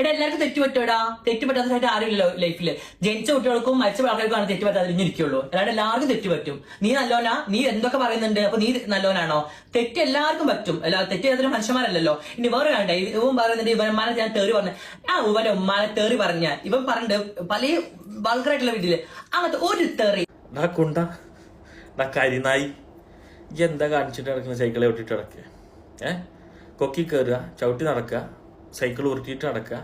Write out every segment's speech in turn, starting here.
എടാ എല്ലാവർക്കും തെറ്റുപറ്റോടാ. തെറ്റുപറ്റാത്തതായിട്ട് ആരുമില്ലല്ലോ ലൈഫില്. ജനിച്ച കുട്ടികൾക്കും മരിച്ച ആൾക്കാർക്കാണ് തെറ്റുപറ്റാതെ ഇരിക്കുള്ളൂ. അല്ലാണ്ട് എല്ലാവർക്കും തെറ്റുപറ്റും. നീ നല്ലോനാ, നീ എന്തൊക്കെ പറയുന്നുണ്ട്, അപ്പൊ നീ നല്ലോനാണോ? തെറ്റ് എല്ലാവർക്കും പറ്റും. തെറ്റ് ചെയ്തൊരു മനുഷ്യന്മാരല്ലോ. ഇനി വേറെ വേണ്ട, ഇവൻ പറയുന്നുണ്ട് ഇവന്മാരെ ഞാൻ തേറി പറഞ്ഞ ഇവന്റെ ഉമ്മാനെ തേറി പറഞ്ഞ ഇവൻ പറഞ്ഞിട്ട് പല വൾഗറായിട്ടുള്ള വീട്ടില് അങ്ങനത്തെ ഒരു തെറി കരിനായി എന്താ കാണിച്ചിട്ട് നടക്കുന്ന സൈക്കിളെ ഒട്ടിട്ട് നടക്കുക, കൊക്കി കയറുക, ചവിട്ടി നടക്കുക, സൈക്കിൾ ഉരുട്ടിയിട്ട് നടക്കുക,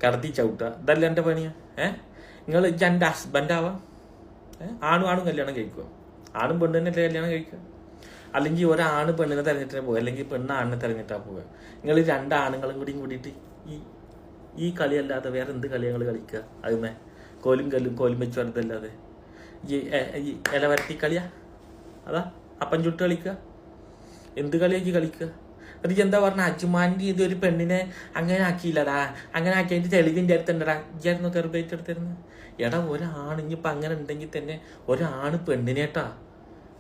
കടത്തി ചവിട്ടുക, ഇതല്ല എൻ്റെ പണിയാ. നിങ്ങൾ എൻ്റെ ഹസ്ബൻഡാവാം, ആണും കല്യാണം കഴിക്കുക, ആണും പെണ്ണിനല്ലേ കല്യാണം കഴിക്കുക, അല്ലെങ്കിൽ ഒരാണ് പെണ്ണിനെ തെരഞ്ഞിട്ടാണ് പോകുക, അല്ലെങ്കിൽ പെണ്ണ് ആണിനെ തെരഞ്ഞിട്ടാണ് പോകുക. നിങ്ങൾ രണ്ടാണുങ്ങളും കൂടിയിട്ട് ഈ കളിയല്ലാതെ വേറെ എന്ത് കളി ഞങ്ങൾ കളിക്കുക? അതുമേ കോലും വെച്ച് വരുന്നതല്ലാതെ ഈ ഇല വരട്ടി കളിയാ, അതാ അപ്പം ചുട്ട് കളിക്കുക, എന്ത് കളിയാക്കി കളിക്കുക? എന്നിട്ട് എന്താ പറഞ്ഞ അജുമാൻ്റെ ഇതൊരു പെണ്ണിനെ അങ്ങനെ ആക്കിയില്ലടാ, അങ്ങനെ ആക്കിയതിൻ്റെ തെളിവിൻ്റെ അടുത്തുണ്ടടാ, ഇയായിരുന്നു കെറുബേറ്റ് എടുത്തിരുന്നത്. എടാ ഒരാണിഞ്ഞിപ്പോൾ അങ്ങനെ ഉണ്ടെങ്കിൽ തന്നെ ഒരാണ് പെണ്ണിനേട്ടാ,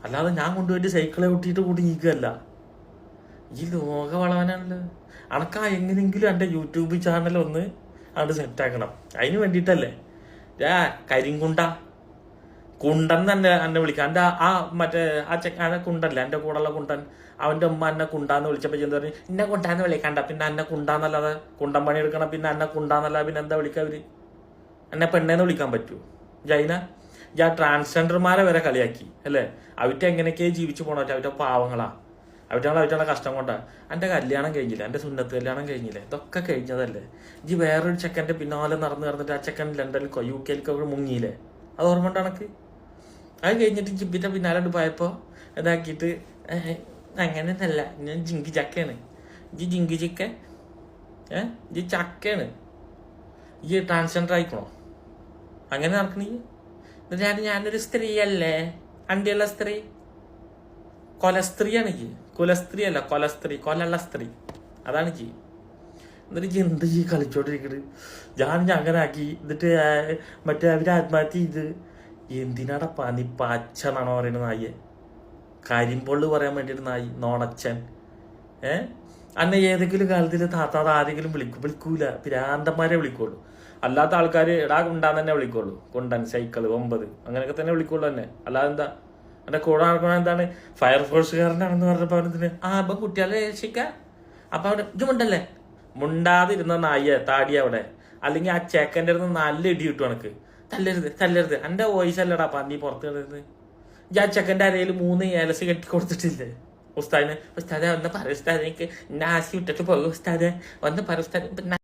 അല്ലാതെ ഞാൻ കൊണ്ടുപോയിട്ട് സൈക്കിളെ ഒട്ടിയിട്ട് കൂടി നീക്കുകയല്ല. ഈ ലോക വളവനാണല്ലോ. അണക്കാ എങ്ങനെയെങ്കിലും എൻ്റെ യൂട്യൂബ് ചാനൽ ഒന്ന് അവിടെ സെറ്റാക്കണം. അതിന് വേണ്ടിയിട്ടല്ലേ കരിങ്കുണ്ട കുണ്ടൻ തന്നെ എന്നെ വിളിക്കാം. എൻ്റെ മറ്റേ കുണ്ടല്ലേ, എൻ്റെ കൂടെയുള്ള കുണ്ടൻ, അവൻ്റെ ഉമ്മ എന്നെ കുണ്ടാന്ന് വിളിച്ചപ്പോൾ എന്താ പറഞ്ഞു, എന്നെ കുണ്ടാന്ന് വിളിക്കണ്ട, പിന്നെ എന്നെ കുണ്ടാന്നല്ലാതെ കുണ്ടൻ പണി എടുക്കണം, പിന്നെ എന്നെ കുണ്ടാന്നല്ലാതെ പിന്നെ എന്താ വിളിക്കുക? അവര് എന്നെ പെണ്ണേന്ന് വിളിക്കാൻ പറ്റുമോ? ജൈന ട്രാൻസ്ജെൻഡർമാരെ വരെ കളിയാക്കി അല്ലേ? അവറ്റ എങ്ങനെയൊക്കെയാണ് ജീവിച്ചു പോകണം, അവറ്റ പാവങ്ങളാ, അവറ്റാണ് കഷ്ടം കൊണ്ടാ. എൻ്റെ കല്യാണം കഴിഞ്ഞില്ല, എൻ്റെ സുന്നത്ത് കല്യാണം കഴിഞ്ഞില്ലേ, ഇതൊക്കെ കഴിഞ്ഞതല്ലേ. ഈ വേറൊരു ചെക്കൻ്റെ പിന്നാലെ നടന്നിട്ട് ആ ചെക്കൻ ലണ്ടനിൽ UK മുങ്ങിയില്ലേ, അത് ഓർമ്മ ഉണ്ട് കണക്ക്? അത് കഴിഞ്ഞിട്ട് ജിബിൻ്റെ പിന്നാലെ പോയപ്പോൾ ഇതാക്കിയിട്ട് അങ്ങനെയൊന്നല്ല, ഞാൻ ജിങ്കി ചക്കയാണ്, ജിങ്കി ചിക്ക, ചക്കയാണ്, ഈ ട്രാൻസ്ജെൻഡർ ആയിക്കണോ? അങ്ങനെ നടക്കണീ? ഞാനൊരു സ്ത്രീയല്ലേ, അണ്ടിയുള്ള സ്ത്രീ, കൊലസ്ത്രീയാണ് ഈ, കുലസ്ത്രീ അല്ല കൊലസ്ത്രീ, കൊലുള്ള സ്ത്രീ, അതാണ് ജി. എന്നിട്ട് എന്ത് ഈ കളിച്ചോണ്ടിരിക്കണ്? ഞാൻ അങ്ങനെ ആക്കി, എന്നിട്ട് മറ്റേ അവര് ആത്മഹത്യ ചെയ്ത് എന്തിനാടാ പനി പച്ചനാണോ പറയുന്നത്? നായെ കരിമ്പൊള്ളു പറയാൻ വേണ്ടിയിട്ട് നായി നോണച്ചൻ. അന്നെ ഏതെങ്കിലും കാലത്തിൽ താത്താത ആരെങ്കിലും വിളിക്കൂല, പിരാന്തന്മാരെ വിളിക്കുള്ളൂ. അല്ലാത്ത ആൾക്കാർ എടാ കുണ്ടാൻ തന്നെ വിളിക്കുള്ളൂ. കുണ്ടൻ, സൈക്കിള്, 9 അങ്ങനെയൊക്കെ തന്നെ വിളിക്കുള്ളൂ തന്നെ. അല്ലാതെ എന്താ എൻ്റെ കൂടെ നടക്കണ എന്താണ് ഫയർഫോഴ്സുകാരനാണെന്ന് പറഞ്ഞപ്പോൾ അവനത്തിന് അപ്പം കുട്ടികളെ രക്ഷിക്കാം. അപ്പൊ അവിടെ ഇത് മുണ്ടല്ലേ, മുണ്ടാതിരുന്ന നായ താടി അവിടെ, അല്ലെങ്കിൽ ആ ചേക്കൻ്റെ അടുത്ത് നല്ല ഇടി കിട്ടും എനക്ക്. തല്ലരുത് എൻ്റെ വോയിസ് അല്ലടാ പന്നി പുറത്ത് കളരുന്നത്. ആ ചെക്കൻ്റെ അരയിൽ 3 ഏലസ് കെട്ടി കൊടുത്തിട്ടില്ലേ ഉസ്താദിന്? ഉസ്താദെ ഒന്ന് പറ ഉസ്താദ്, എനിക്ക് ആശി വിട്ടിട്ട് പോകും ഉസ്താദെ, ഒന്ന് പറ ഉസ്താദ്.